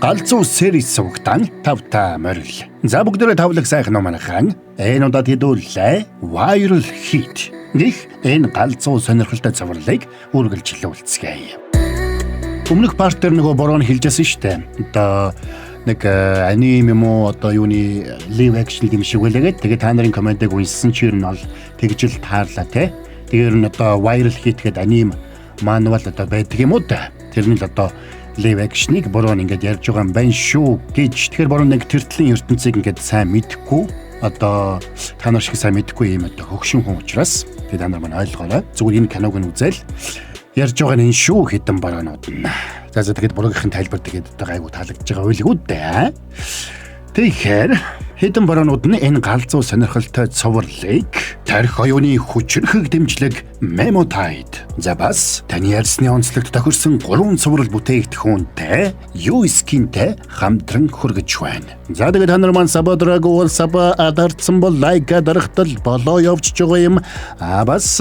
галзуу series сувгтан тавта морил. За бүгдээрээ тавлаг сайхан номанахан. Энэ удаад хэдүүллээ viral hit. Них энэ галзуу сонирхолтой цавралыг үргэлжлүүлцгээе. Өмнөх партер нөгөө бороо хэлжсэн штэ. Одоо нэг анime юм уу одоо юуны live action юм шиг үлээгээд тэгээ та нарын комментиг уншсан чинь бол тэгжил таарлаа те. Тэгэхээр нь одоо viral hit гэдэг анime мануал одоо байдаг юм уу та. Тэр нь л одоо live action-ыг бороо ингээд ярьж байгаа юм байна шүү гэж. Тэгэхээр бороо нэг тэртлийн ертөнцийг ингээд сайн мэдхгүй одоо та нар шиг сайн мэдхгүй юм одоо хөгшин хүн учраас тэгээд та нар мань ойлгоорой. Зүгээр энэ киног нь үзэл ярьж байгаа нь энэ шүү хэдэн бороонууд нь. За тэгэхэд бороогийн тайлбар тэгээд одоо гайгүй таалагдж байгаа үйл үү дээ. Тэгэхээр хэдэн бороонууд нь энэ галзуу сонирхолтой цоврлыг тарих оюуны хүчрхэг дэмжлэг Memotide. За бас таны ярьсны онцлогт тохирсон 3 цоврал бүтээгдэхүүнтэй U-Skin-тэй хамтран хүргэж байна. За тэгээд та нар маань сабадраг уул саба адарцсан бол лайка дарахтал болоо явж байгаа юм. Бас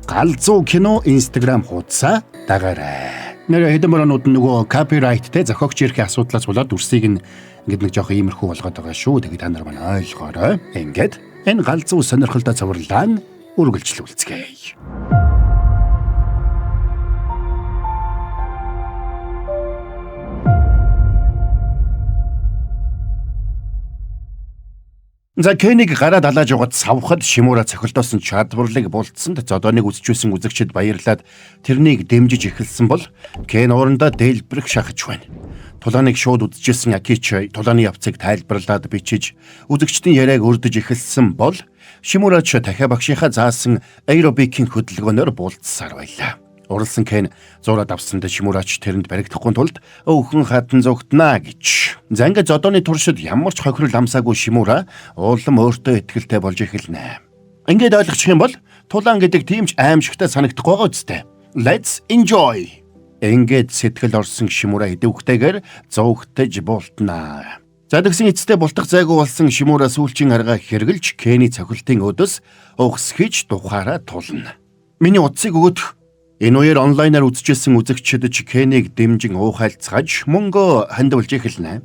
галзуу кино Instagram хуудасаа дагаарай. Нэр хэдэн бороонууд нөгөө copyright-тэй зохиогч эрхийн асуудлаас болоод үрсийг нь ингээд нэг жоох иймэрхүү болгоод байгаа шүү. Тэгээд та нар маань ойлгоорой. Ингээд энэ галзуу сонирхолтой цавралаа үргэлжлүүлцгээе. За Кенийг гараа далааж яваад савхад Шимура цохилдоосон чадварлыг булцсанд зодооныг үзчихсэн үзэгчид баярлаад тэрнийг дэмжиж эхэлсэн бол Кен уурандаа дэлбэрэх шахаж байна. Тулааныг шууд үзчихсэн Акич тулааны явцыг тайлбарлаад бичиж үзэгчдийн яриаг өрдөж эхэлсэн бол Шимурач дахиад багшийнхаа заасан аэробикийн хөдөлгөөнөөр булцсаар байлаа. Уралсан Кен зураад авсанд Шимурач тэрэнд баригдахгүй тулд өвхөн хатан зүгтнаа гэж. За ингээд зодооны туршид ямар ч хохирол амсаагүй Шимура уулам өөртөө итгэлтэй болж эхэлнэ. Ингээд ойлгочих юм бол тулаан гэдэг тийм ч аимшигтай санагдах байгаа үстэй. Let's enjoy. Ингээд сэтгэл орсон Шимура идэвхтэйгээр зовгтож бултнаа. За тэгсэн эцэстээ бултах зайгүй болсон Шимура сүүлчийн аргаа хэрглэж Кений цохилтын өдөөс угсгийж тухаараа тулна. Миний утсыг өгөх. Энэ үеэр онлайнаар үзчихсэн үзэгчид Кенийг дэмжин уухайлцгааж мөнгө хандвалж эхэлнэ.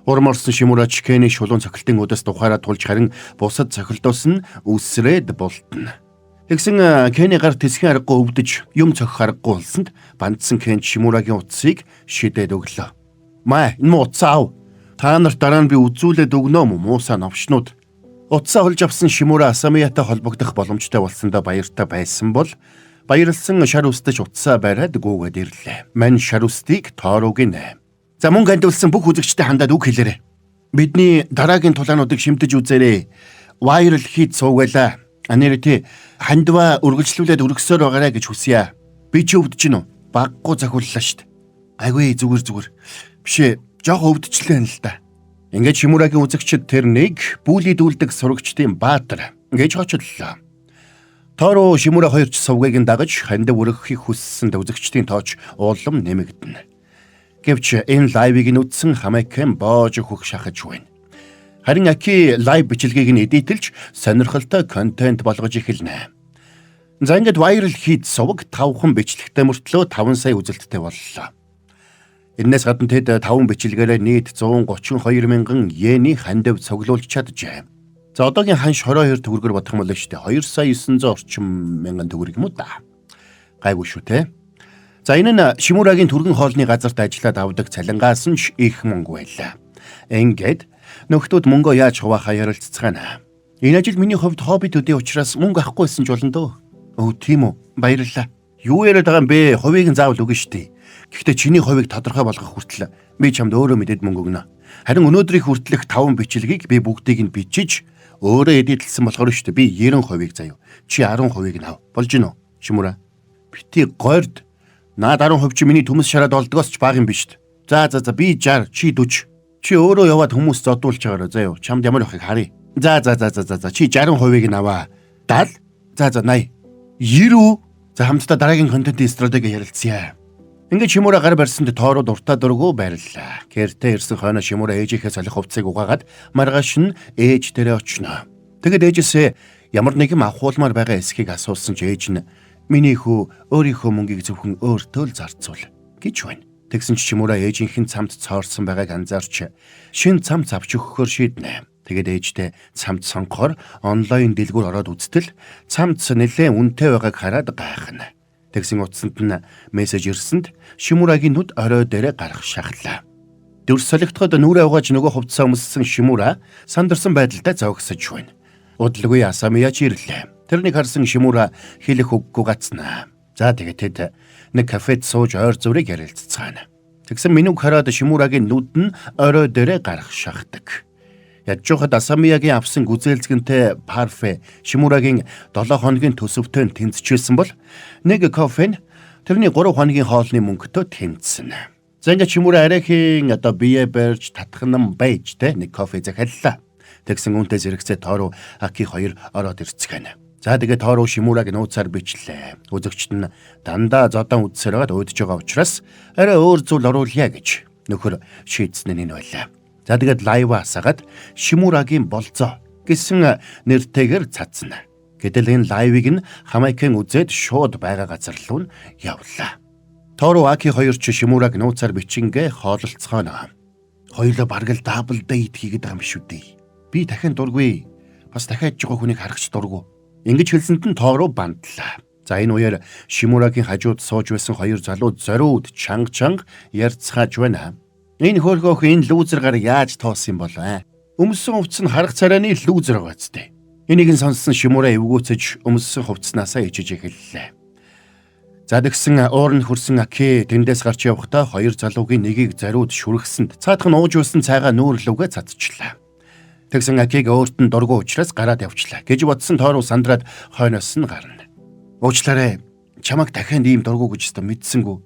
Урморсон Шимурач Кений шулуун цохилтын өдөөс тухаараа тулж харин бусад цохилтоос нь үсрээд бултна. Тэгсэн Кений гар тэсхийн аргагүй өвдөж юм цохих аргагүй болсонд бандсан Кен Шимурагийн утсыг шидээд өглөө. Маа энэ утсаа ав. Та нарт дараа нь би үзүүлээд өгнө муусаа новшнууд. Утсаа холж авсан Шимура Асамиятай холбогдох боломжтой болсондоо баяртай байсан бол баярлсан шар үстэж утсаа бариад гүгээд ирлээ. Мань шар үстийг тоорог гинэ. За мөнгө хандвалсан бүх үзэгчтэй хандаад үг хэлээрэй. Бидний дараагийн тулаануудыг шимтэж үзээрэй. Viral hit суугаалаа. Анирти хандва үргэлжлүүлээд өргөсөөр байгаарэ гэж хүсье. Би ч өвдөж гинөө. Баггүй захиуллаа штт. Айгүй зүгээр. Бишээ жоох өвдөжлээ л да. Ингээд Шимурагийн үзэгчид тэрнийг бүлийдүүлдэг сурагчдын баатар гэж хочлоо. Тоороо Шимура хоёрч сувгийг дагаж хандив өргөхийг хүссэн үзэгчдийн тооч уулам нэмэгдэнэ. Гэвч энэ лайвыг нь үзсэн Хамайкен боож өгөх шахаж байна. Харин Аки лайв бичлэгийг нь эдитэлж сонирхолтой контент болгож эхэлнэ. За ингээд viral hit сувг 5хан бичлэгтэй мөртлөө 5 сая үзэлттэй боллоо. Энээс гадна тэд 5 бичлэгээрээ нийт 132 мянган йений хандив цуглуулж чаджээ. За одоогийн ханш 22 төгрөгөөр бодох юм бол шүү дээ. 2 сая 900 орчим мянган төгрөг юм уу да. Гайгүй шүү те. За энэ нь Шимурагийн түргэн хоолны газарт ажиллаад авдаг цалингаас нь их мөнгө байлаа. Ингээд нөхдүүд мөнгөө яаж хуваахаа ярилццгаана. Энэ ажил миний хувьд хобби төдий учраас мөнгө авахгүйсэн ч болно дөө. Өө тийм үү. Баярлалаа. Юу яриад байгаа юм бэ? Хувийг нь заавал өгнө шүү дээ. Гэхдээ чиний хувийг тодорхой болгох хүртэл би чамд өөрөө мэдээд мөнгө өгнө. Харин өнөөдрийн хүртэлх 5 бичлэгийг би бүгдийг нь бичиж өөрөө эдитэлсэн болохоор шүү дээ. Би 90% заяа. Чи 10% нь ав. Болж гинөө? Шимура. Бити гойрд. Наад 10% чи миний төмөс шараад олдгоос ч бага юм биш. За би 60, чи 40. Чи өөрөө яваад хүмүүс зодуулж байгаараа заяа. Чамд ямар явахыг харъя. За чи 60% нь аваа. 70. За 80. 90. За хамтдаа дараагийн контентын стратеги ярилцъя. Ингээд Шимура гар барьсанд тоороо дуртай дургу байрлаа. Гэртээ ирсэн хойно Шимура ээжийнхээ солих хувцсыг угаагаад маргааш нь ээж дээрээ очино. Тэгэд ээжээсээ ямар нэгэн авахуулмаар байгаа эсхийг асуусан ч ээж нь миний хүү өөрийнхөө мөнгийг зөвхөн өөртөө л зарцуул гэж байна. Тэгсэн ч Шимура ээжийнхэн цамд цоорсон байгааг анзаарч шин цамд авч өгөхөөр шийднэ. Тэгээд ээжтэй цамд сонгохоор онлайн дэлгүүр ороод үзтэл цамд нэлээд үнэтэй байгааг хараад гайхна. Тэгсэн утсанд нь мессеж ирсэнд Шимурагийн нүд орой дээрээ гарах шахлаа. Дүр солигдоход нүрээ угааж нөгөө хувцас өмссөн Шимура сандарсан байдалтай зогсож байна. Удалгүй Асамия ч ирлээ. Тэрнийг харсан Шимура хэлэх үггүй гацнаа. За тэгээд тэд нэг кафед сууж ойр зүрийг ярилццгаана. Тэгсэн менюг хараад Шимурагийн нүд нь орой дээрээ гарах шахдаг. Ядж жоход Асамиягийн авсан гүзээлзгэнтэй парфе Шимурагийн 7 хоногийн төсөвтэй тэнцэжсэн бол нэг кофе нь тэрний 3 хоногийн хоолны мөнгөтэй тэнцсэн. За ингээд Шимура арайхийн бие барьж татхнам байж нэг кофе захиаллаа. Тэгсэн үнтэй зэрэгцээ тоороо Аки хоёр ороод ирцгэнэ. За тэгээд тоороо Шимураг нууцаар бичлээ. Үзэгчд нь дандаа зодон үдсээр уйдж байгаа учраас арай өөр зүйл оруулъя гэж нөхөр шийдсэн нь энэ байлаа. За тэгээд лайв асаагаад Шимурагийн болцоо гэсэн нэртэйгээр цацна. Гэтэл энэ лайвыг нь Хамайкэн үзээд шууд байгаа газар руу явлаа. Тоороо Аки хоёр ч Шимураг нууцаар бичингээ хоололцохоно. Хоёулаа бараг л дабл дейт хийгээд байгаа юм шүү дээ. Би дахин дургүй. Бас дахиад жоо хүнийг харагч дургүй. Ингэж хэлсэнд нь тоороо бандлаа. За энэ үеэр Шимурагийн хажууд сууж байсан хоёр залуу зориуд чанга ярцгааж байна. Энэ хөөргөөх энэ лүүзер гар яаж тоосон юм бол өмссөн хувцас нь харах царайны лүүзер байгаа зү. Энийг нь сонссон Шимура эвгүүцэж өмссөн хувцаснасаа ичиж эхэллээ. За тэгсэн уурн хөрсөн Аки тэндээс гарч явахдаа хоёр залуугийн нэгийг зориуд шүргсэнд цаадах нь ууж байсан цайгаа нүүрлүүгээ цацчлаа. Тэгсэн Акиг өөрт нь дургүй учраас гараад явчлаа. Гэж бодсон тоороо сандраад хойноос нь гарна. Уучлаарай. Чамайг дахиад ийм дургүй гэж мэдсэнгүү.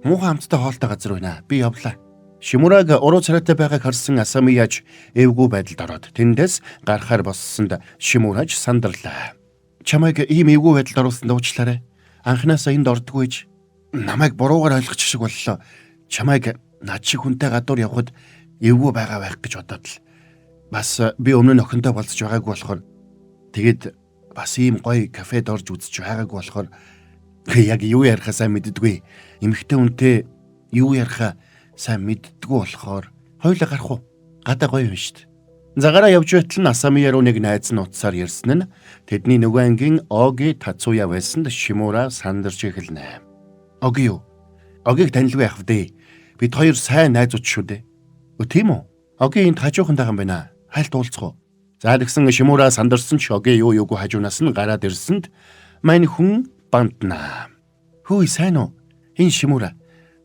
Муухай хамттай хоолтой газар байна. Би явлаа. Шимураг уруу царайтай байгааг харсан Асамияч эвгүй байдалд ороод тэндээс гарахаар боссонд Шимураж сандарлаа. Чамайг ийм эвгүй байдалд оруулсанд уучлаарай. Анхнаасаа энд ордгүйж намайг буруугаар ойлгочих шиг боллоо. Чамайг над шиг хүнтэй гадуур явхад эвгүй байгаа байх гэж бодоод л бас би өмнө нь охинтой болцож байгаагүй болохоор тэгэд бас ийм гоё кафед орж үзэж байгаагүй болохоор яг юу ярихаа сайн мэддэггүй. Эмэгтэй хүнтэй юу ярихаа сайн мэддэггүй болохоор хоёулаа гарах уу? Гадаа гоё юм шүү дээ. Загараа явж байтал нь Асамия руу нэг найз нь утсаар ирсэн нь тэдний нөгөө ангийн Оги Тацуя байсанд Шимура сандарч эхэлнэ. Оги юу? Огиг танилгүй яах вэ? Бид хоёр сайн найзууд шүү дээ. Тийм үү? Оги энд хажуухан байгаа юм байна. Хайлт уулзах уу? За тэгсэн Шимура сандарсан ч Оги юугүй хажуунаас нь гараад ирсэнд мань хүн банднаа. Хөөе сайн уу? Энэ Шимура.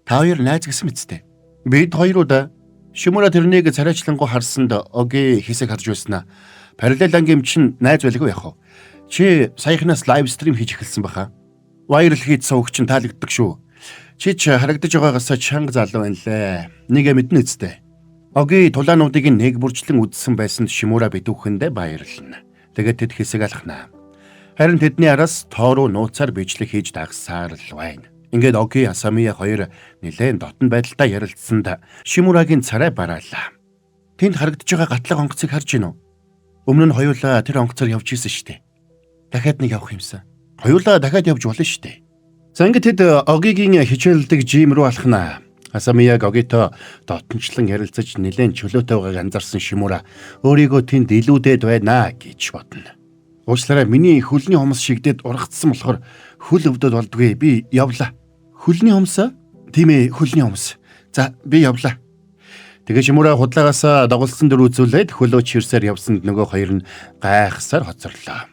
Та хоёр найз гэсэн мэт. Бид хоёроо Шимура тэрнийг царайчлангуу харсанд Оги хэсэг харж байснаа. Параллел ангийн чинь найз байлгүй яах вэ? Чи саяхнаас лайв стрим хийж эхэлсэн баха. Вайрал хийдсэн үг чинь таалагддаг шүү. Чи ч харагдаж байгаагаас чанга залуу байна лээ. Нэгэ мэднэ үсттэй. Оги тулаануудыг нэг бүрчлэн үдсэн байсан Шимура битүүхэндээ баярлна. Тэгээд тэд хэсэг алхнаа. Харин тэдний араас тоороо нууцаар бичлэг хийж дагсаар л байна. Ингээд Оги Асамия хоёр нэлээд дотн байдалтай ярилцсанд Шимурагийн царай бараалаа. Тэнд харагдаж байгаа гатлаг онгоцыг харж гинөө. Өмнө нь хоёулаа тэр онгоцоор явж исэн штэ. Дахиад нэг явах юмсан. Хоёулаа дахиад явж болно штэ. За ингээд тэд Огигийн хичээлдэг жим рүү алхнаа. Асамияг Огито дотнчлан ярилцаж нэлээд чөлөөтэй байгааг анзаарсан Шимура өөрийгөө тэнд илүүдэд байна гэж бодно. Уучлаарай, миний хөлний хомс шигдээд ургацсан болохоор хөл өвдөд болдгүй. Би явлаа. Хөлний хомс? Тийм ээ, хөлний хомс. За, би явлаа. Тэгээ Шимура худлагаас дагуулсан дөр үзүүлээд хөлөө чирсээр явсанд нөгөө хоёр нь гайхсаар хоцорлоо.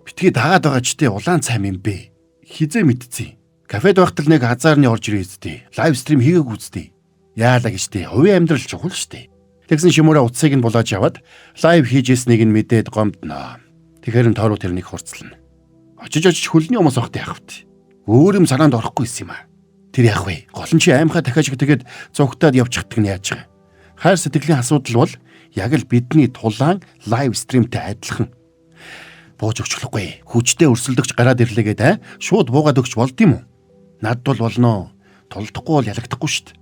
Битгий дагаад байгаа ч тий улаан цайм юм бэ. Хизээ мэдцээ. Кафед байхтал нэг хазаарны орж ирээ зү. Лайв стрим хийгээг үзтээ. Яалаа гэж тий. Хувийн амьдрал чухал штэ. Тэгсэн Шимура утсыг нь булааж аваад лайв хийжсэнийг нь мэдээд гомдноо. Тэгэхээр тоороо тэрнийг хурцлана. Очиж хөлний өмс авахт яах вэ? Өөр юм санаанд орохгүй юм аа. Тэр яах вэ? Гол нь чи аймхаа дахиаж тэгээд зугтаад явчихдаг нь яаж байгаа. Хайр сэтгэлийн асуудал бол яг л бидний тулаан лайв стримтэй адилхан. Бууж өгчлөхгүй. Хүчтэй өрсөлдөгч гараад ирлээгээд шууд буугаад өгч болд юм уу? Над бол болно. Тулдахгүй бол ялагдахгүй шүү дээ.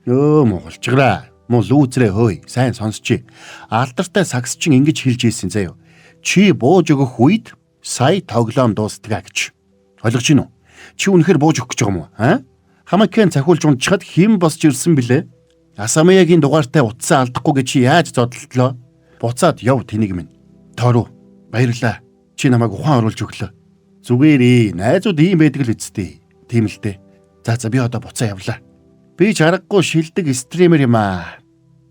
Өө монголчграа. Муу лүүзрээ хөөе. Сайн сонсчи. Алдартай сагс чин ингэж хэлж ийсэн заяа. Чи бууж өгөх үед сая тоглоом дуустгаа гэж. Ойлгож гин үү? Чи үнэхээр бууж өгөх гэж байгаа юм уу? Хамакен цахиулж унчхад хэн босч ирсэн бilé? Асамиягийн дугаартай утсаа алдахгүй гэж чи яаж зодтолтлоо? Буцаад яв тэнийг минь. Тоороо баярлаа. Чи намайг ухаан оруулж өглөө. Зүгээрээ найзууд ийм байдаг л үсттэй. Тийм л дээ. За би одоо буцаа явлаа. Би ч аргагүй шилдэг стример юм аа.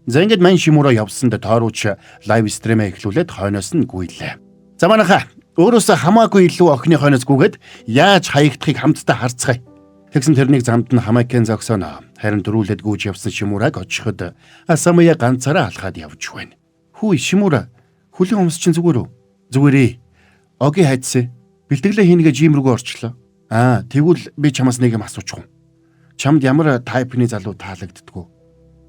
За ингэж мань Шимура явсанд Тоорууч лайв стримээ эхлүүлээд хойноос нь гуйлаа. За манайха өөрөөсөө хамаагүй илүү охины хойноос гүгээд яаж хаягдахыг хамтдаа харцгаая. Тэгсэн тэрнийг замд нь Хамакен зогсооно. Харин дөрүүлээд гүйж явсан Шимураг очиход Асамия ганцаараа алхаад явж байна. Хүү Шимура хөлийн өмс чинь зүгээр үү? Зүгээрээ. Оги хайдсан. Бэлтгэлээ хийнэ гэж ийм рүүгээ орчлоо. Тэгвэл би чамаас нэг юм асуучих юм. Чамд ямар тайпны залуу таалагддгүү?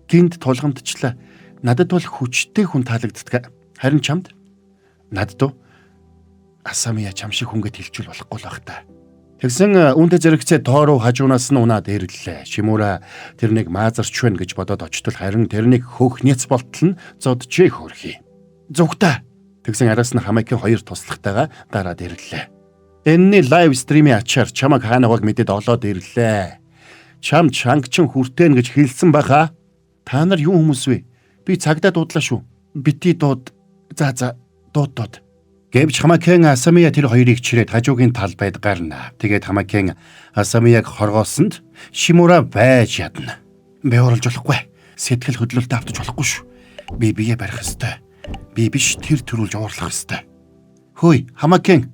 Гинт тулгамдчлаа. Надад бол хүчтэй хүн таалагддаг. Харин чамд? Надад Асамия чам шиг хүнгээд хэлчихвэл болохгүй л бах та. Тэгсэн үүнтэй зэрэгцээ Тооруу хажуунаас нь унаад ирлээ. Шимура тэрнийг маазарч байна гэж бодоод очтол харин тэрнийг хөөх няц болтол нь зоджээ хөрхий. Зүгтаа. Тэгсэн араас нь Хамакен хоёр туслахтайгаа гараад ирлээ. Энэний лайв стримийн ачаар чамаг хаанаагааг мэдээд олоод ирлээ. Чам чангчин хүртэн гэж хэлсэн баха. Та нар юу хүмүүс вэ? Би цагдаа дуудлаа шүү. Бити дууд. За дууд. Гэвч Хамакен Асамия тэр хоёрыг чирээд хажуугийн талбайд гарна. Тэгээд Хамакен Асамияг хоргоосонд Шимура байж ядна. Би оролж болохгүй. Сэтгэл хөдлөлтөд автаж болохгүй шүү. Би бие барих ёстой. Би биш тэр төрүүлж уурлах ёстой. Хөөе Хамакен.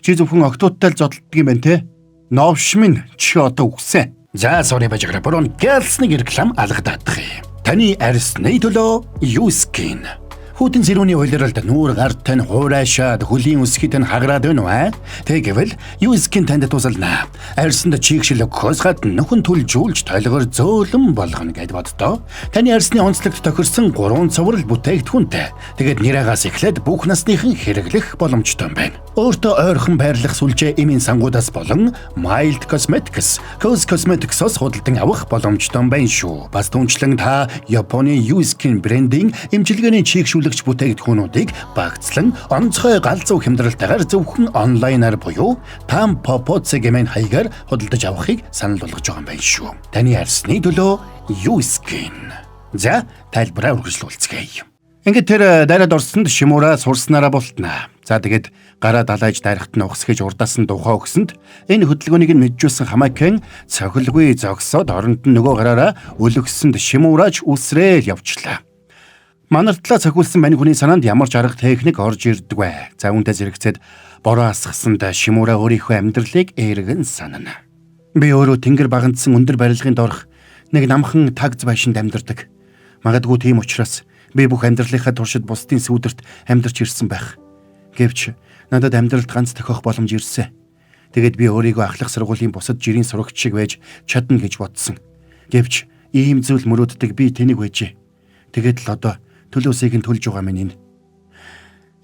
Чи зөвхөн октоодтай л зодтолдог юм байна те? Новш минь чи одоо үгсэн. За sorry бажгара борон гэлсний реклам алгадаадах юм. Таны арсны төлөө Юскин. Хүүтэн зэрүүний уйлралд нүүр гарт тань хуурайшаад хөлийн үсгийд нь хагараад байна уу? Тэгвэл Юскин танд тусална. Арсанд чигшил өгөхөөс гадна нөхөн түлжүүлж толгор зөөлөн болгоно гэд боддоо. Таны арсны онцлогт тохирсон 3 цуврал бүтээгдэхүүнтэй. Тэгээд нэраагаас эхлээд бүх насныхан хэрэглэх боломжтой байна. Өөртөө ойрхон байрлах сүлжээ эмийн сангуудаас болон Mild Cosmetics, Cos Cosmetics-ос худалдан авах боломжтой байна шүү. Бас түнчлэн та Японы Юскин брендийн эмчилгээний чигшүүлэгч бүтээгдэхүүнүүдийг багцлан онцгой галзуу хямдралтайгаар зөвхөн онлайнаар буюу Tampopoce гэмээр хаягаар худалдаж авахыг санал болгож байгаа юм байна шүү. Таны арсны төлөө Юскин. За тайлбараа үргэлжлүүлцгээе. Ингээд тэр дайраад орсонд Шимура сурснараа болтнаа. За тэгээд гараа далайж дайрахт нь ухсгэж урдаас нь тухаа өгсөнд энэ хөдөлгөөнийг нь мэджүүлсэн Хамакен цохилгүй зогсоод оронд нь нөгөө гараараа өлөгсөнд Шимураач үсрээл явчлаа. Манартлаа цохиулсан мань хүний санаанд ямар ч арга техник орж ирдэг бай. За үүнтэй зэрэгцээд бороо асгасанд Шимура өөрийнхөө амьдралыг эргэн санана. Би өөрөө тэнгэр багандсан өндөр барилгын доорх нэг намхан тагз байшинд амьдардаг. Магадгүй тийм учраас би бүх амьдралынхаа туршид бусдын сүүдэрт амьдарч ирсэн байх. Гэвч надад амьдралд ганц тохиох боломж ирсэн. Тэгээд би өөрийгөө ахлах сургуулийн бусад жирийн сурагч шиг байж чадна гэж бодсон. Гэвч ийм зүйл мөрөөддөг би тэнийг байжээ. Тэгээд л одоо төлөөсийг нь төлж байгаа минь энэ.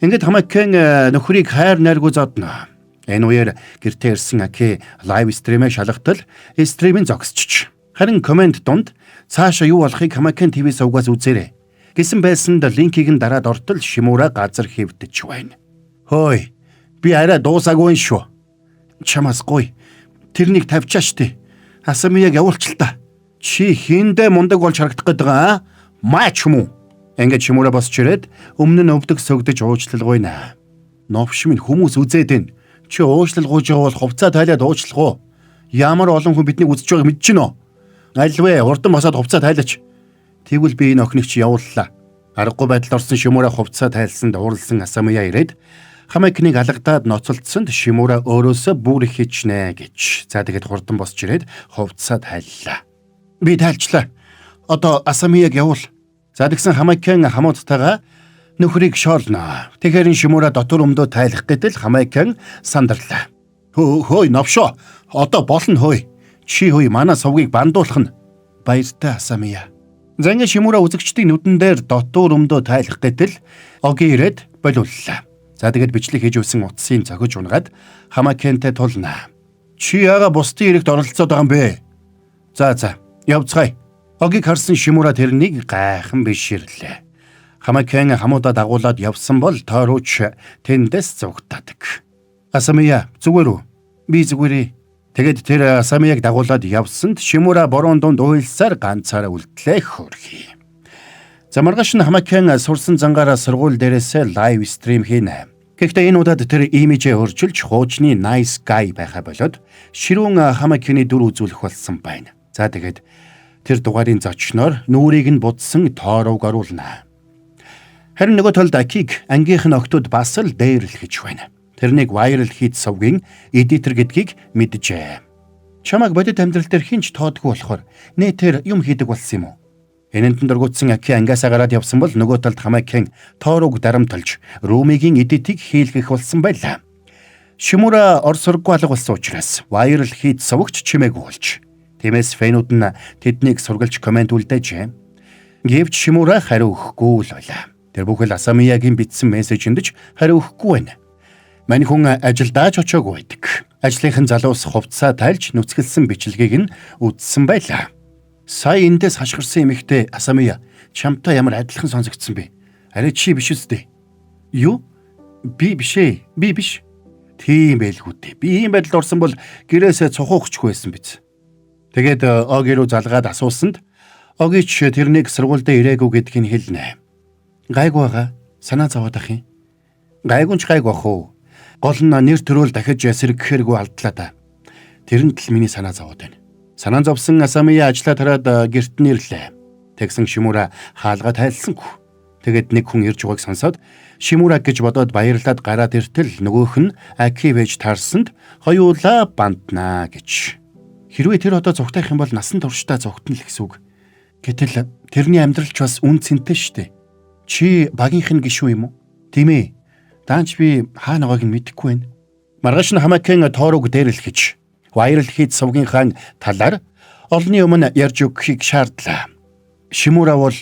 Ингээд Хамакен нөхрийг хайр найргүй зодно. Энэ үеэр гэртээ ирсэн Аки лайв стримээ шалгатал стримийн зогсчих. Харин комент донд цаашаа юу болохыг Хамакен ТV-с угаас үзээрэй гэсэн байсанд линкийг нь дараад ортол Шимура газар хэвдэж байна. Хөөе, би арай дуусаагүй шүү. Чамаас гоё. Тэрнийг тавьчаа штэ. Асамияг явуулчих л та. Чи хиндэ мундаг болж харагдах гээд байгаа аа? Маач юм уу? Ингээд Шимура босч ирээд өмнө нь өвдөг сөгдөж уучлалгүйнэ. Новш минь хүмүүс үзээд байна. Чи уучлалгүйж байгаа бол хувцаа тайлаад уучлах уу? Ямар олон хүн биднийг үзэж байгааг мэдэж гинөө. Альвэ урдан босоод хувцаа тайлаач. Тэгвэл би энэ охиныг чи явууллаа. Аргагүй байдалд орсон Шимура хувцаа тайлсанд уурлсан Асамия ирээд Хамакеныг алгадаад ноцолдсонд Шимура өөрөөсөө бүр хичнэ гэж. За тэгээд хурдан босч ирээд хувцаа тайллаа. Би тайлчлаа. Одоо Асамияг явуул. За тэгсэн Хамакен хамуудтайгаа нөхрийг шоолно. Тэгэхээр Шимура дотор өмдөө тайлах гэтэл Хамакен сандарлаа. Хөөе новшоо. Одоо болно хөөе. Чи хөөе манай сувгийг бандуулах нь. Баяртай Асамия. Занга Шимура үзэгчдийн нүдэн дээр дотор өмдөө тайлах гэтэл Оги ирээд болиуллаа. За тэгээд бичлэг хийж өгсөн утсыг зохиж унгаад Хамакентэй тулна. Чи яага бусдын хэрэгт оролцоод байгаа юм бэ? За явцгаая. Огиг харсан Шимура тэрнийг гайхан биширлээ. Хамакен хамуудаа дагуулад явсан бол Тоорууч тэндээс зугтаадаг. Асамия зүгээр үү? Би зүгээрээ. Тэгээд тэр Асамияг дагуулад явсанд Шимура борон дунд уйлсаар ганцаараа үлдлээ хөрхий. За маргааш нь Хамакэн сурсан зангаараа сургууль дээрээс лайв стрим хийнэ. Гэхдээ энэ удаад тэр имижээ өөрчилж хуучны nice guy байхаа болоод ширүүн Хамакэний дүр үзүүлэх болсон байна. За тэгээд тэр дугаарын зочноор нүрийг нь будсан Тоорог оруулна. Харин нөгөө талд Акиг ангийнх нь охтууд бас л дээрлэхэж байна. Тэрнийг viral хийд сувгийн эдитер гэдгийг мэджээ. Чамайг бодит амьдрал дээр хинч тоодгүй болохоор нэтэр юм хийдэг болсон юм уу? Энэнтэн дургуутсан Аки ангиасаа гараад явсан бол нөгөө талд Хамакэн Тоорог дарамталж Румигийн эдитийг хийлгэх болсон байлаа. Шимура орсоргүй алга болсон учраас viral хийд сувгч чимээгүй болж. Тиймээс фэнүүд нь тэднийг сургалж комент үлдээжээ. Гэвч Шимура хариу өгөхгүй л байлаа. Тэр бүхэл Асамиягийн бичсэн мессежэнд ч хариу өгөхгүй байна. Мань хүн ажилдаа ч очоогүй байдаг. Ажлынхан залуус хувцас тайлж нүцгэлсэн бичлэгийг нь үзсэн байлаа. Сая эндээс хашгирсан эмэгтэй Асамия чамтай ямар адилхан сонсогдсон бэ? Арай чи биш үстэй. Юу? Би бишээ. Би биш. Тийм байлгүй дээ. Би ийм байдалд орсон бол гэрээсээ цухуугчгүй байсан биз. Тэгээд Оги руу залгаад асуусанд Огич тэрнийг сургуультай ирээгүй гэдгийг хэлнэ. Гайгүй байгаа. Санаа зовоод ах юм. Гайгүйч гайг бах уу? Гол нь нэр төрөөл дахиж сэргэхэргүй алдлаа да. Тэрэнд л миний санаа зовоод байна. Санаа зовсон Асамия ажлаа тараад гэрт нь ирлээ. Тэгсэн Шимура хаалгаа тайлсангүй. Тэгэд нэг хүн ирж байгааг сонсоод Шимура гэж бодоод баярлаад гараад иртэл нөгөөх нь Аки вэж таарсанд хоёулаа банднаа гэж. Хэрвээ тэр одоо зугтаах юм бол насан туршдаа зугтна л гэсэн үг. Гэтэл тэрний амьдралч бас үн цэнтэй штэ. Чи багийнх нь гишүү юм уу? Тийм ээ. Даанч би хаана байгааг нь мэдэхгүй байна. Маргааш нь Хамакэн Тоорог дээрлэхэж viral хийд сувгийнхаа талаар олонний өмнө ярьж өгөхийг шаардлаа. Шимура бол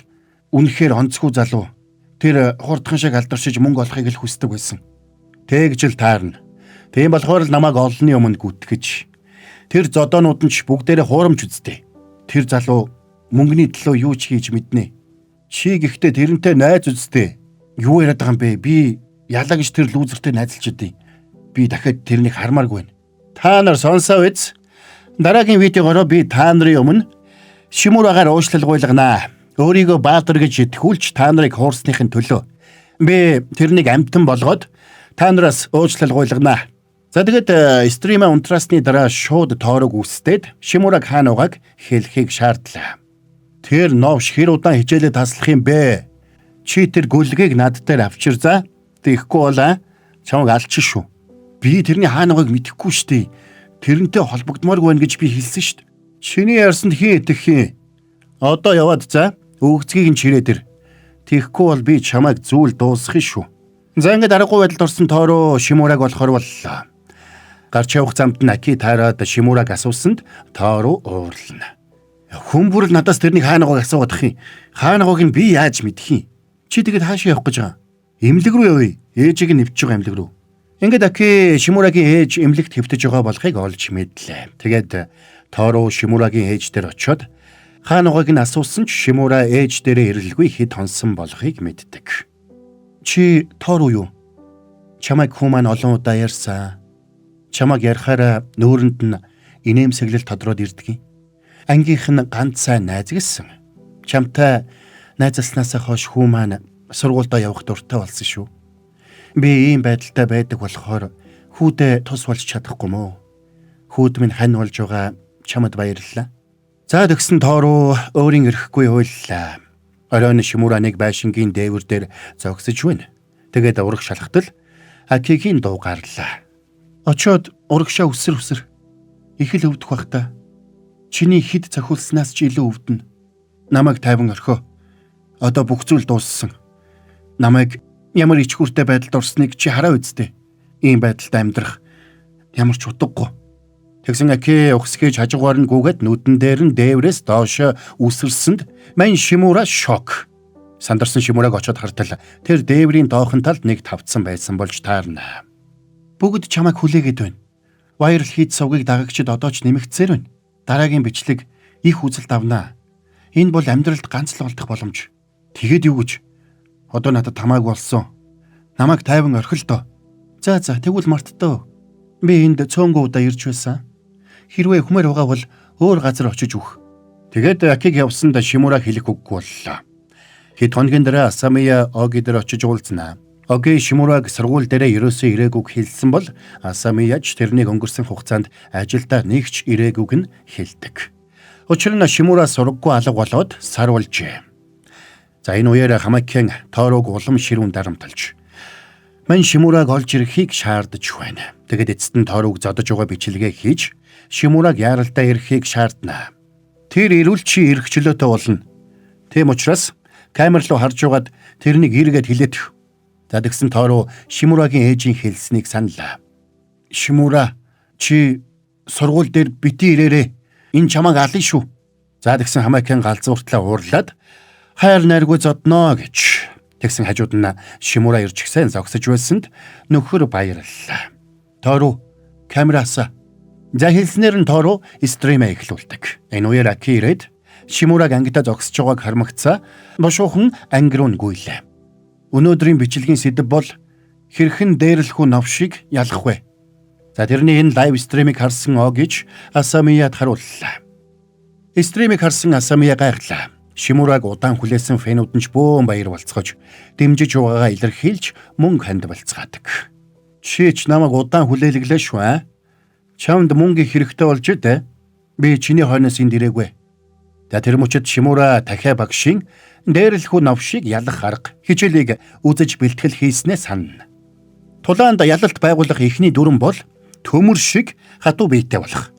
үнэхээр онцгүй залуу. Тэр хурдхан шиг алдаршиж мөнгө олохыг л хүсдэг байсан. Тэгж л таарна. Тийм болохоор л намайг олонний өмнө гүтгэж. Тэр зодоонууд нь ч бүгдээрээ хуурамч үзтээ. Тэр залуу мөнгөний төлөө юу ч хийж мэднэ. Чи гэхдээ тэрнтэй найз үзтээ. Юу яриад байгаа юм бэ? Би ялаа гэж тэр лүүзертэй найзалж идэв. Би дахиад тэрнийг хармааргүй байна. Та нар сонсоо үз. Дараагийн видеогоор би та нарын өмнө Шимурагаар уучлал гуйлагнаа. Өөрийгөө баатар гэж итгүүлж та нарыг хуурсныхын төлөө. Би тэрнийг амтан болгоод та нараас уучлал гуйлагнаа. За тэгээд стримаа унтраасны дараа шууд Тоорог үстэд Шимураг хаана угааг хэлхийг шаардлаа. Тэр новш хэр удаан хичээлээ таслах юм бэ? Чи тэр гүлгийг над дээр авчир за. Тэгэхгүй бол чамайг алчин шүү. Би тэрний хаана байгааг мэдэхгүй штий. Тэрнтэй холбогдмооргүй байна гэж би хэлсэн штт. Чиний ярьсанд хин итгэх юм. Одоо яваад за. Өгцгийг нь чирээ дэр. Тэгэхгүй бол би чамайг зүйл дуусгах шүү. За ингээд аргагүй байдалд орсон Тоороо Шимураг болохоор боллоо. Гарч явах замд нь Аки таарад Шимураг асуусанд Тоороо уурлана. Хүн бүр л надаас тэрнийг хаана байгааг асуугаад ах юм. Хаана байгааг нь би яаж мэдэх юм? Чи тэгэд хаашаа явах гэж байгаа? Эмнэлэг рүү явъя. Ээжийг нь нэвтж байгаа эмнэлэг рүү. Ингээд Аки Шимурагийн ээж эмнэлэгт хэвтэж байгаа болохыг олж мэдлээ. Тэгээд Тоороо Шимурагийн ээж дээр очиод хаана байгааг нь асуусан ч Шимура ээж дээрээ ирэлгүй хэд хонсон болохыг мэддэг. Чи Тоороо юу? Чамайг хүмүүс олон удаа ярьсан. Чамайг ярихаараа нүүрэнд нь инээмсэглэл тодроод ирдэг. Ангийнх нь ганцаа найз гэсэн. Чамтай найзалснаасаа хойш хүмүүс сургуультай явах дуртай болсон шүү. Би ийм байдалтай байдаг болохоор хүүдээ тус болж чадахгүй мó. Хүүд минь хань болж байгаа чамд баярлалаа. За тэгсэн Тоороо өөрийн эрэхгүй хуйллаа. Оройн Шимураныг байшингийн дээвэр дээр зогсож байна. Тэгээд ураг шалхтал Акигийн дуу гарлаа. Очоод урагшаа үсэр. Их л өвдөх бах та. Чиний хэд цохиулснаас ч илүү өвдөн. Намайг тайван орхио. Одоо бүх зүйл дууссан. Намайг ямар ичгүүртэй байдалд орсныг чи хараа үсттэй. Ийм байдалд амьдрах ямар ч утгагүй. Тэгсэн Аки ухсгийж хажуугаар нь гүгээд нүдэн дээр нь дээврээс доош үсэрсэнд мань Шимура шок. Сандарсан Шимураг очоод хартал тэр дээврийн доохон талд нэг тавцсан байсан болж таарна. Бүгд чамайг хүлээгээд байна. Viral хийд сувгийг дагагчид одоо ч нэмэгцээр байна. Дараагийн бичлэг их үзэлт авнаа. Энэ бол амьдралд ганц л олдох боломж. Тэгэд юу гэж? Одоо надад тамааг болсон. Намайг тайван орхил доо. За тэгвэл мартдоо. Би энд цөөнгөө удаа ирж байсан. Хэрвээ хүмээр байгаа бол өөр газар очиж үх. Тэгээд Акиг явсанд Шимура хэлэх үггүй боллоо. Хэд хоногийн дараа Асамия Оги дээр очиж уулзнаа. Оги Шимураг сургууль дээрээ ерөөсөө ирээгүй хэлсэн бол Асамияч тэрнийг өнгөрсөн хугацаанд ажилдаа нэгч ирээгүйг нь хэлдэг. Учир нь Шимура сургаггүй алга болоод сар болжээ. За энэ үеэр Хамакэн Тоорог улам ширүүн дарамталж мань Шимураг олж ирэхийг шаардаж байна. Тэгэд эцэст нь Тоорог зодож байгаа бичлэгээ хийж Шимураг яаралдаа ирэхийг шаардна. Тэр ирүүл чи ирэх чөлөөтэй болно. Тийм учраас камер руу харж угаад тэрнийг эргээд хилээд. За тэгсэн Тоороо Шимурагийн ээжийн хэлснийг саналаа. Шимура чи сургууль дээр бити ирээрээ. Энэ чамайг ална шүү. За тэгсэн Хамакэн галзууртлаа уурлаад хайр найргүй зодноо гэж. Тэгсэн хажууд нь Шимура ирж гисэн зогсож байсанд нөхөр баярлалаа. Тоороо камераасаа. За хэлснээр нь Тоороо стримээ эхлүүлдэг. Энэ үеэр Аки ирээд Шимураг ангидаа зогсож байгааг хармагцаа бошуухан анги руу гүйлээ. Өнөөдрийн бичлэгийн сэдэв бол хэрхэн дээрлэхүү новшиг ялах вэ? За тэрний энэ лайв стримийг харсан Огиж Асамияд харууллаа. Стримийг харсан Асамия гайхлаа. Шимураг удаан хүлээсэн фэнүүд нь ч бөөн баяр болцгож дэмжиж байгаагаа илэрхийлж мөнгө хандвалцгаадаг. Чи ч намайг удаан хүлээлглээ шүү аа. Чамд мөнгө хэрэгтэй болж дээ. Би чиний хойноос энд ирээгүй. За тэр мөчөд Шимура дахиад багшийн дээрлэхүү новшиг ялах арга хичээлийг үзэж бэлтгэл хийснээ санана. Тулаанд ялалт байгуулах эхний дүрэн бол төмөр шиг хатуу биетэй болох.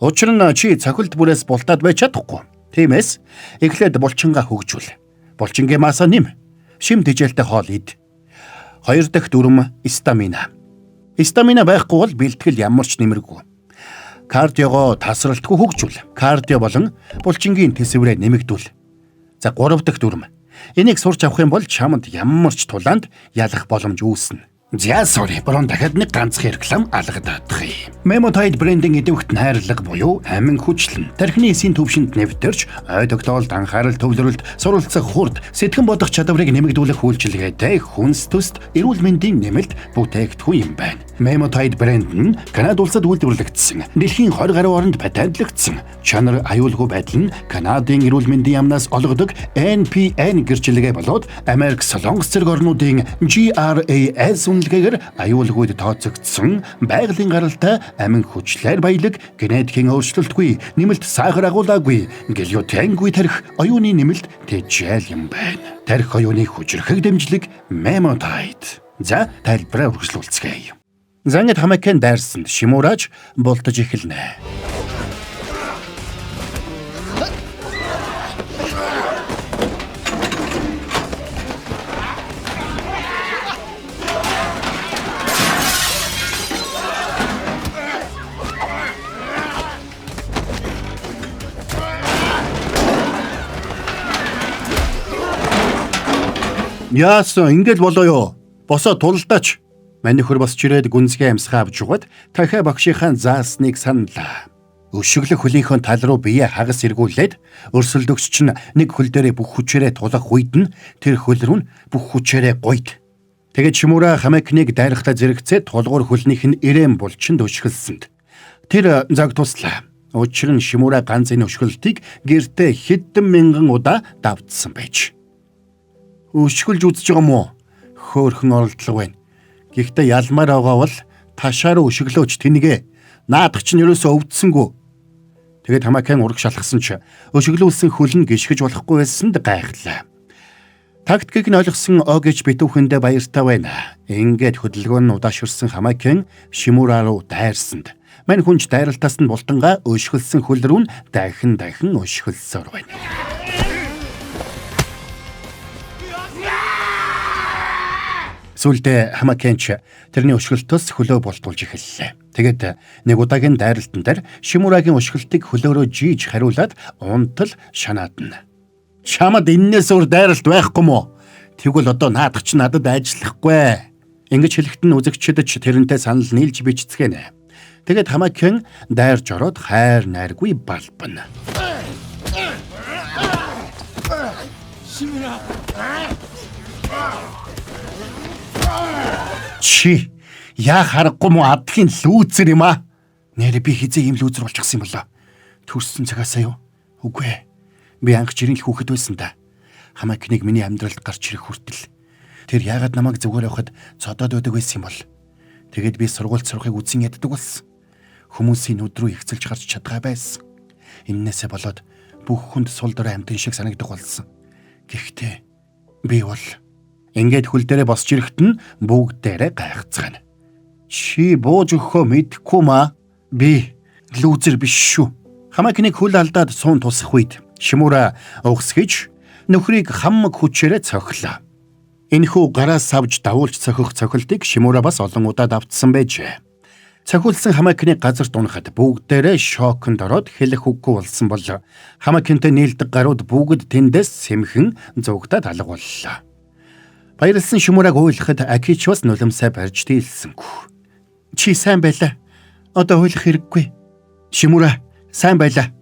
Учир нь чи цохилт бүрээс бултаад байж чадахгүй. Тиймээс эхлээд булчингаа хөгжүүл. Булчингийн маасаа нэм. Шим тэжээлтэй хоол ид. Хоёр дахь дүрм стамина. Стамина байхгүй бол бэлтгэл ямар ч нэмэргүй. Кардиогоо тасралтгүй хөгжүүл. Кардио болон булчингийн төсвөрөө нэмэгдүүл. За 3 дахь дүрм. Энийг сурч авах юм бол чамд ямар ч тулаанд ялах боломж үүснэ. За sorry, борон дахиад нэг ганцхан реклам алгадаадах юм. Memotide брендинг идэвхт найрлага буюу амин хүчлэн тархины эсийн төвшөнд нэвтэрч ой тогтоолд анхаарал төвлөрөлт суралцах хурд сэтгэн бодох чадварыг нэмэгдүүлэх үйлчилгээтэй хүнс төст эрүүл мэндийн нэмэлт бүтээгдэхүүн юм байна. Memotide брэнд нь Канада улсад үйлдвэрлэгдсэн. Дэлхийн 20 гаруй оронд патентлэгдсэн. Чанар аюулгүй байдал нь Канадын эрүүл мэндийн яамнаас олгодог NPN гэрчлэгээ болоод Америк Солонгос зэрэг орнуудын GRAS үнэлгээгээр аюулгүйд тооцогдсон байгалийн гаралтай амин хүчлээр баялаг генетикийн өөрчлөлтгүй нэмэлт сахар агуулаагүй глютенгүй тарих оюуны нэмэлт тэжээл юм байна. Тарих оюуны хүчрхэг дэмжлэг Memotide. За тайлбараа үргэлжлүүлцгээе. Зангид Хамакэн дайрсанд Шимураж болтож эхэлнэ. Яасан ингэж болоо юу? Босоо тулдаач. Манайхөр бас чирээд гүнзгий амсгаа авч угаад дахиад багшийнхаа заасныг саналаа. Өшөглөх хөлийнхөө тал руу бие хагас эргүүлээд өрсөлдөгч чинь нэг хөл дээрээ бүх хүчээрээ тулах үед нь тэр хөл рүү бүх хүчээрээ гойд. Тэгээд Шимура Хамакныг дайрахтаа зэрэгцээ тулгуур хөлнийх нь ирээн булчинд өшгөлсөнд. Тэр заг туслаа. Учир нь Шимура ганц энэ өшгөлтийг гэртээ хэдэн мянган удаа давтсан байж. Өшгөлж үзэж байгаа мó? Хөөхөн оролдлого байна. Гэхдээ ялмаар байгаа бол ташаар өшөглөөч тэнэгэ. Наадах чинь ерөөсөө өвдсөнгөө. Тэгээд Хамакэн ураг шалгасан ч өшөглүүлсэн хөл нь гიშгэж болохгүй байсанд гайхлаа. Тактикийг нь ойлгосон Огиж битүүхэндээ баяртай байна. Ингээд хөдөлгөөн нь удаашрсан Хамакэн Шимура руу дайрсанд. Мань хүнч дайралтаас нь бултангаа өшгөлсөн хөл рүү дахин өшгөлсөөр байна. Сүүлдээ Хамакэнч тэрний өшгөлтөөс хөлөө бултуулж эхэллээ. Тэгээд нэг удаагийн дайралтан дээр Шимурагийн өшгөлтийг хөлөөрөө жийж хариулаад унтал шанаадна. Чамд эннээс өөр дайралт байхгүй мó? Тэгвэл одоо наадах чи надад ажиллахгүй. Ингэж хэлэхэд нь үзэгчдэд ч тэрнтэй санал нийлж бичцгэнэ. Тэгээд Хамакэн дайрж ороод хайр найргүй балбана. Шимура чи яа харахгүй мó адхийн лүүцэр юм аа. Нэр би хизээ ийм лүүзер болчихсон юм болоо. Төрсөн цагаасаа юу? Үгүй ээ. Би анх жирийн л хүүхэд байсан да. Хамаакныг миний амьдралд гарч ирэх хүртэл тэр яагаад намайг зүгээр явахад цодоод байдаг байсан юм бол. Тэгэд би сургуульд сурахыг үдсэн яддаг болсон. Хүмүүсийн нүд рүү ихцэлж гарч чадгаа байсан. Иннээсээ болоод бүх хүнд сул дорой амтэн шиг санагдах болсон. Гэхдээ би бол ингээд хөл дээрээ босч ирэхэд нь бүгдээрээ гайхацгаана. Чи бууж өгөхөө мэдэхгүй маа. Би лүүзер биш шүү. Хамаакныг хөл алдаад суун тусах үед Шимура угсгэж нөхрийг хамаг хүчээрээ цохилоо. Энэхүү гараас авж давуулж цохих цохилтыг Шимура бас олон удаа давтсан байжээ. Цохиулсан Хамаакныг газар дунахад бүгдээрээ шоконд ороод хэлэх үггүй болсон бол Хамаакнтай нийлдэг гарууд бүгд тэндээс сэмхэн зугтаад алга боллоо. Баярлсан Шимураг уйлахад Акич бас нулимсаа барьж дийлсэнгүй. Чи сайн байлаа. Одоо уйлах хэрэггүй. Шимура сайн байлаа.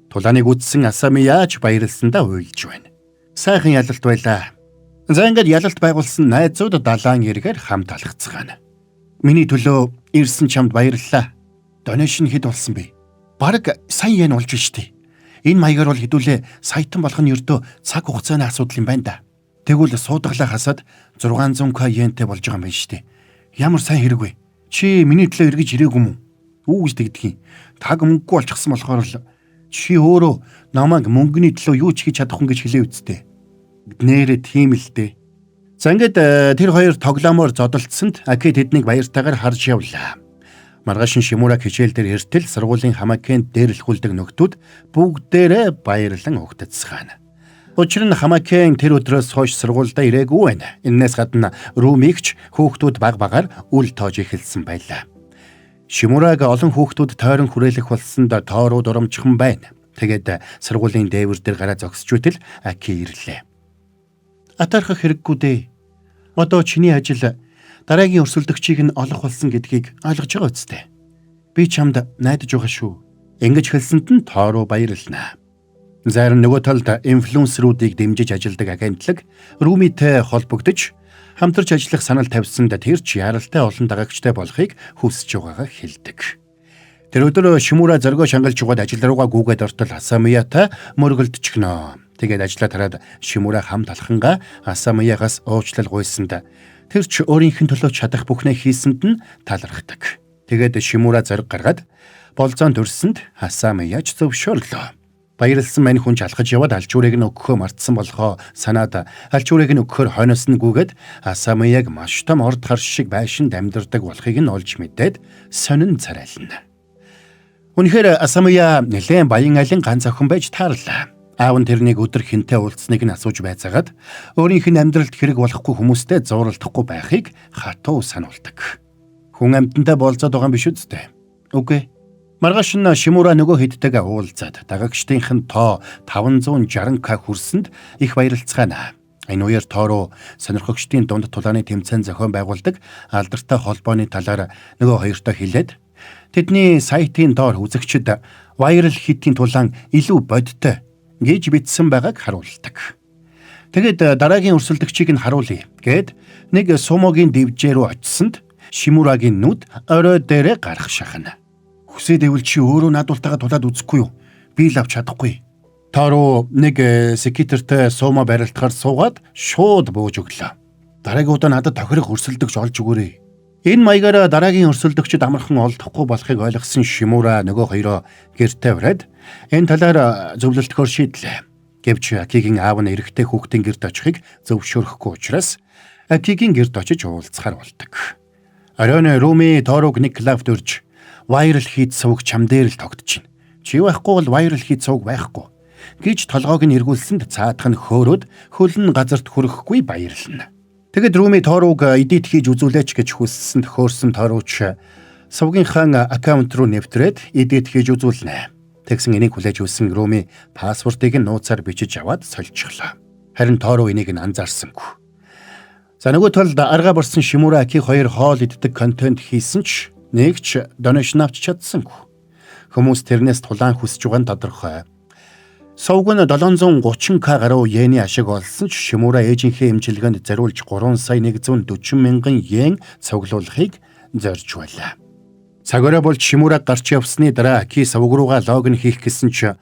Тулааныг үдсэн Асамия ч баярлсандаа уйлж байна. Сайхан ялалт байлаа. За ингээд ялалт байгуулсан найзууд далаан эргээр хамт алхацгаана. Миний төлөө ирсэн чамд баярлалаа. Донешн хэд болсон бэ? Бараг сая yen болж штий. Энэ маягаар бол хэдүүлээ саятан болох нь ердөө цаг хугацааны асуудал юм байна да. Тэгвэл суудаглаа хасаад 600k yen-тэй болж байгаа юм байна штий. Ямар сайн хэрэг вэ? Чи миний төлөө эргэж ирээгүй юм уу? Үү гэж тэгдгийн. Таг мөнгөгүй болчихсон болохоор л чи өөрөө намайг мөнгөний төлөө юу ч хийж чадахгүй гэж хэлээ үсттэй. Нэрээ тийм л дээ. За ингээд тэр хоёр тоглоомоор зодолцсонд Аки тэднийг баяртайгаар харж явлаа. Маргааш нь Шимура хичээл дээр эртэл сургуулийн Хамаакэнд дээрлэхүүлдэг нөхдүүд бүгдээрээ баярлан угтацгаана. Учир нь Хамаакэн тэр өдрөөс хойш сургуульдаа ирээгүй байна. Иннээс гадна Румигч хүүхдүүд баг багаар үл тоож эхэлсэн байлаа. Шимураг олон хүүхдүүд тойрон хүрээлэх болсонд тоорууд урамчхан байна. Тэгээд сургуулийн дээвэр дээр гараа зогсож үтэл Аки ирлээ. Атархах хэрэггүй дээ. Одоо чиний ажил дараагийн өрсөлдөгчийг нь олох болсон гэдгийг ойлгож байгаа үстэй. Би чамд найдаж байгаа шүү. Ингэж хэлсэнд нь тоороо баярлнаа. Зарим нөгөө талд инфлюенсеруудыг дэмжиж ажилладаг агентлаг Румитэй холбогдож хамтарч ажиллах санал тавьсанд тэр ч яралтай олон дагагчтай болохыг хүсэж байгаагаа хэлдэг. Тэр өдөр Шимура зоргоо шангалж угаад ажил руугаа гүгээд ортол Асамиятай мөргөлдчихнө. Тэгээд ажлаа тараад Шимура хамт алхангаа Асамиягаас уучлал гуйсанд тэр ч өөрийнх нь төлөө чадах бүхнээ хийсэнд нь талархдаг. Тэгээд Шимура зориг гаргаад болзоон төрсөнд Асамияч зөвшөөрлөө. Баярлсан мань хүн ч алхаж яваад алчуурыг нь өгөхөө мартсан болохоо санаад алчуурыг нь өгөхөөр хойноос нь гүгээд Асамияг маш том орд хар шиг байшинд амьдардаг болохыг нь олж мэдээд сонин царайлна. Үнэхээр Асамия нэлээд баян алин ганц охин байж таарлаа. Аав нь тэрнийг өдөр хинтээ уулзсныг нь асууж байцаагаад өөрийнх нь амьдралд хэрэг болохгүй хүмүүстэй зууралдахгүй байхыг хатуу сануулдаг. Хүн амьтантай болцоод байгаа юм биш үстэй. Үгүй. Маргааш нь Шимура нөгөө хэдтэйгээ уулзаад дагагчдынх нь тоо 560k хүрсэнд их баярлцгаана. Энэ үеэр тоороо сонирхогчдын дунд тулааны тэмцээн зохион байгуулдаг алдартай холбооны талаар нөгөө хоёртой хэлээд тэдний сайтын доор үзэгчид viral хитийн тулаан илүү бодтой гэж бичсэн байгааг харуулдаг. Тэгэд дараагийн өрсөлдөгчийг нь харуулъя гэд нэг сумогийн дивжээ рүү очисонд Шимурагийн нүд орой дээрээ гарах шахна. Хүсээд ивэл чи өөрөө надуултагаа тулаад үзэхгүй юу? Би л авч чадахгүй. Тоороо нэг секретартай сумо барилдахаар суугаад шууд бууж өглөө. Дараагийн удаа надад тохирох өрсөлдөгч олж өгөөрэй. Энэ маягаар дараагийн өрсөлдөгчд амархан олдохгүй болохыг ойлгосон Шимура нөгөө хоёроо гэртээ ураад энэ талаар зөвлөлтөөр шийдлээ. Гэвч Акигийн аав нь эрэгтэй хүүхдийн гэрт очихыг зөвшөөрөхгүй учраас Акигийн гэрт очиж уулзахаар болдог. Оройн Руми тоорог нэг клавт өрж viral хийд сувг чам дээр л тогтчихно. Чи байхгүй бол viral хийд сувг байхгүй гэж толгойг нь эргүүлсэнд цаадах нь хөөрөөд хөлн газарт хүрэхгүй баярлна. Тэгэд Руми тоорог эдит хийж үзүүлээч гэж хүссэнд хөөрсөн тоорууч сувгийнхаа аккаунт руу нэвтрээд эдит хийж үзүүлнэ. Тэгсэн энийг хүлээж өгсөн Руми пассвортыг нь нууцаар бичиж аваад сольчихлоо. Харин тоороо энийг нь анзаарсангүй. За нөгөө талд арга барсан Шимура Аки хоёр хоол иддэг контент хийсэн ч нэг ч донешн авч чадсангүй. Хүмүүс тэрнээс тулаан хүсэж байгаа нь тодорхой. Сувг нь 730k гаруй йений ашиг олсон ч Шимура ээжийнхээ эмчилгээнд зориулж 3 сая 140 мянган йен цуглуулахыг зорж байлаа. Цагаараа болж Шимура гарч явсны дараа Ки савг руугаа логин хийх гэсэн ч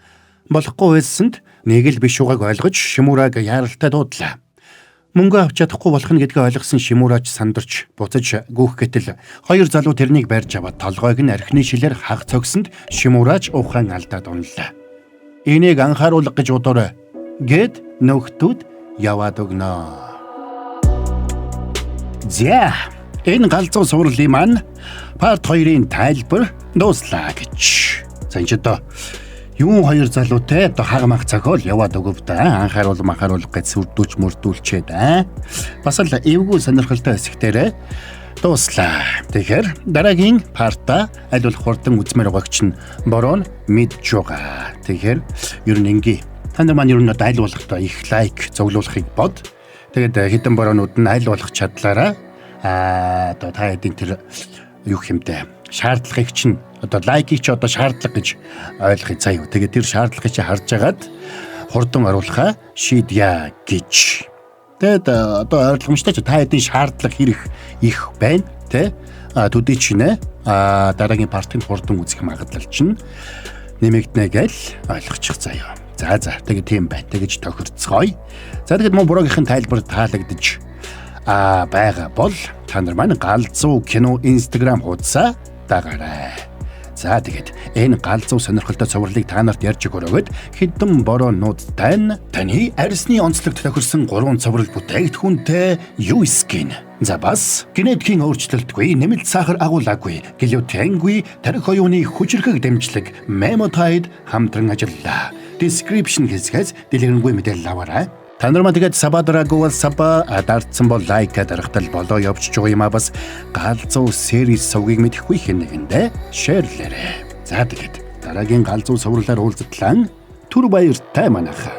болохгүй байсанд нэг л биш угааг ойлгож Шимураг яаралтай дуудлаа. Мөнгө авч чадахгүй болох нь гэдгээ ойлгосон Шимурач сандарч буцаж гүөх гэтэл хоёр залуу тэрнийг барьж аваад толгойг нь архины шилээр хаг цогсонд Шимурач ухаан алдаад унлаа. Энийг анхааруулга гэж удаарай гэд нөхдүүд яваад өгнө. За энэ галзуу сурлын маань парт 2-ын тайлбар дууслаа гэж. За энэ ч юу хоёр залуутай хагамах цохол яваад өгөв да. Анхааруулга гэж сүрдүүлж мөрдүүлчээд бас л эвгүй сонирхолтой хэсэгтэрэ дууслаа. Тэгэхээр дараагийн парта аль болох хурдан үзмээр байгаач нь бороо мэдж байгаа. Тэгэхээр ер нь ингээ та нар маань ер нь аль болох их лайк зөвлүүлэхийг бод. Тэгээд хэдэн бороонууд нь аль болох чадлаараа та хэдийн тэр юу хэмтэй шаардлагыг чинь лайкийг чи шаардлага гэж ойлгохыг заяа. Тэгээд тэр шаардлагыг чи харж агаад хурдан оруулахаа шийдъя гэж. Тэгээд ойлгомжтой ч та хэдийн шаардлага хэрэг их байна те. Төдий чинь дараагийн партийн хурдан үзэх магадлал чинь нэмэгдэнэ гэж ойлгочих заяа. За тэгээд тийм байна. Тэгэж тохирцгоё. За тэгээд Бороогийн тайлбар таалагдж байгаа бол та нар маань галзуу кино Instagram хуудасаа дагаарай. За тэгээд энэ галзуу сонирхолтой цувралыг та нарт ярьж өгөрөөд хэдэн бороонууд тань таны арьсны онцлогт тохирсон 3 цуврал бүтээгдэхүүнтэй юу скин. За бас генетикийн өөрчлөлтгүй, нэмэлт сахар агуулаагүй, глютенгүй, тарих оюуны хүчрхэг дэмжлэг Memotide хамтран ажиллаа. Description хэсгээс дэлгэрэнгүй мэдээлэл аваарай. Та нар маань тэгээд сабадрагуул саба дартсан бол лайк дарахтал болоо явж байгаа юм бас галзуу series сувгийг мэдэхгүй хэн нэгэндээ шеэрлээрэй. За тэгээд дараагийн галзуу сувралаар уулзтлаа түр баяртай манайхаа.